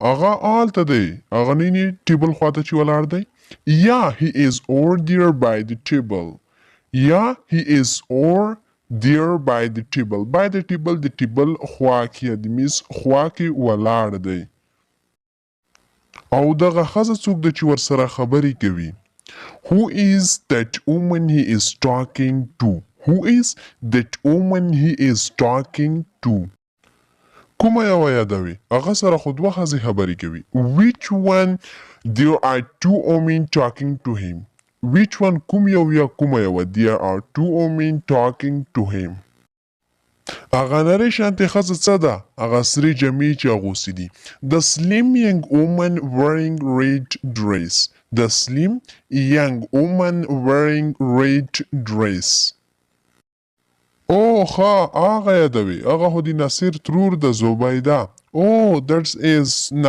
هغه آلته دی هغه نینې ټیبل خواته چې ولاړ دی یا he is over there by the table یا he is over there by the table by the table د ټیبل خوا کې د میز خوا کې ولاړ دی او دغه ښځه څوک ده چې ورسره خبرې کوي Who is that woman he is talking to? Who is that woman he is talking to? کومه یوه یادوي هغه سره خو دوه ښځې خبرې کوي Which one? There are two women talking to him. Which one کوم یو یا کومه یوه There are two women talking to him. هغه نرۍ شانتې ښځه څه ده هغه سرې جامې چې اغوستې دي The slim young woman wearing red dress The slim young woman wearing red dress او ښه هغه یادوي هغه خو د ناصر ترور د زبیده Oh, that is